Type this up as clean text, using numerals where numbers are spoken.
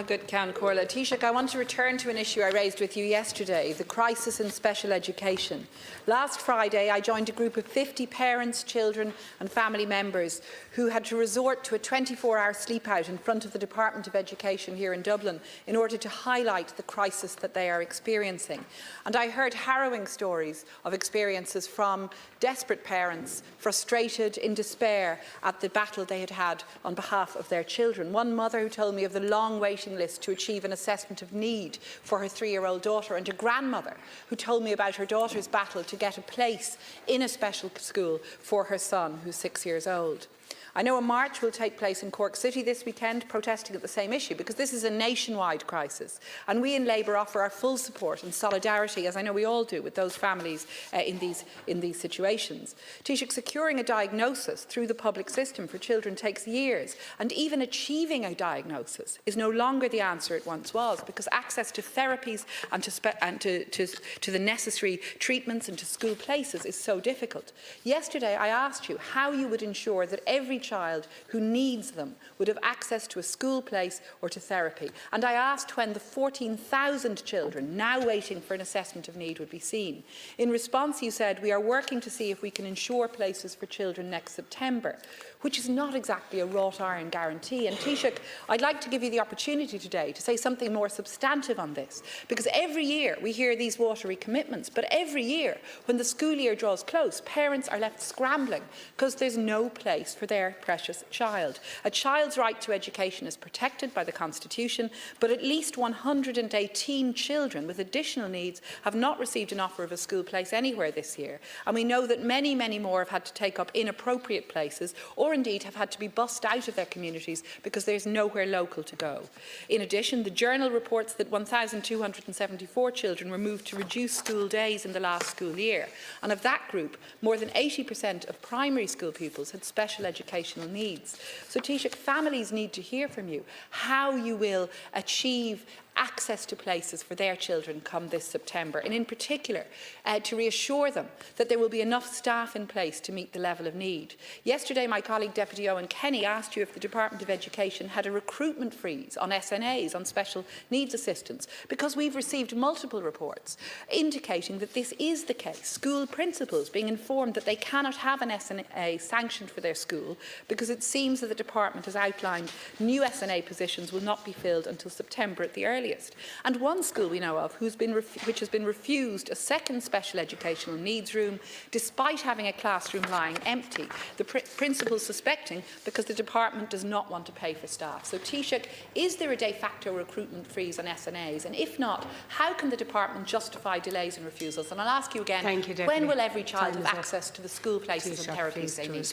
Good Ceann Comhairle. Taoiseach, I want to return to an issue I raised with you yesterday, the crisis in special education. Last Friday, I joined a group of 50 parents, children and family members who had to resort to a 24-hour sleep-out in front of the Department of Education here in Dublin in order to highlight the crisis that they are experiencing. And I heard harrowing stories of experiences from desperate parents, frustrated, in despair at the battle they had had on behalf of their children. One mother who told me of the long waiting list to achieve an assessment of need for her 3-year-old daughter, and a grandmother who told me about her daughter's battle to get a place in a special school for her son, who's 6 years old. I know a march will take place in Cork City this weekend protesting at the same issue, because this is a nationwide crisis, and we in Labour offer our full support and solidarity, as I know we all do, with those families in these situations. Taoiseach, securing a diagnosis through the public system for children takes years, and even achieving a diagnosis is no longer the answer it once was, because access to therapies and to the necessary treatments and to school places is so difficult. Yesterday I asked you how you would ensure that every child who needs them would have access to a school place or to therapy. And I asked when the 14,000 children now waiting for an assessment of need would be seen. In response, you said, we are working to see if we can ensure places for children next September, which is not exactly a wrought iron guarantee. And Taoiseach, I'd like to give you the opportunity today to say something more substantive on this, because every year we hear these watery commitments, but every year when the school year draws close, parents are left scrambling because there's no place for their precious child. A child's right to education is protected by the Constitution, but at least 118 children with additional needs have not received an offer of a school place anywhere this year. And we know that many, many more have had to take up inappropriate places, or indeed have had to be bussed out of their communities because there's nowhere local to go. In addition, the Journal reports that 1,274 children were moved to reduced school days in the last school year. And of that group, more than 80% of primary school pupils had special educational needs. So Taoiseach, families need to hear from you how you will achieve access to places for their children come this September, and in particular to reassure them that there will be enough staff in place to meet the level of need. Yesterday my colleague Deputy Owen Kenny asked you if the Department of Education had a recruitment freeze on SNAs, on special needs assistants, because we've received multiple reports indicating that this is the case. School principals being informed that they cannot have an SNA sanctioned for their school because it seems that the department has outlined new SNA positions will not be filled until September at the earliest. And one school we know of which has been refused a second special educational needs room despite having a classroom lying empty, the principal suspecting because the department does not want to pay for staff. So Taoiseach, is there a de facto recruitment freeze on SNAs? And if not, how can the department justify delays and refusals? And I'll ask you again, when will every child have access to the school places and therapies they need?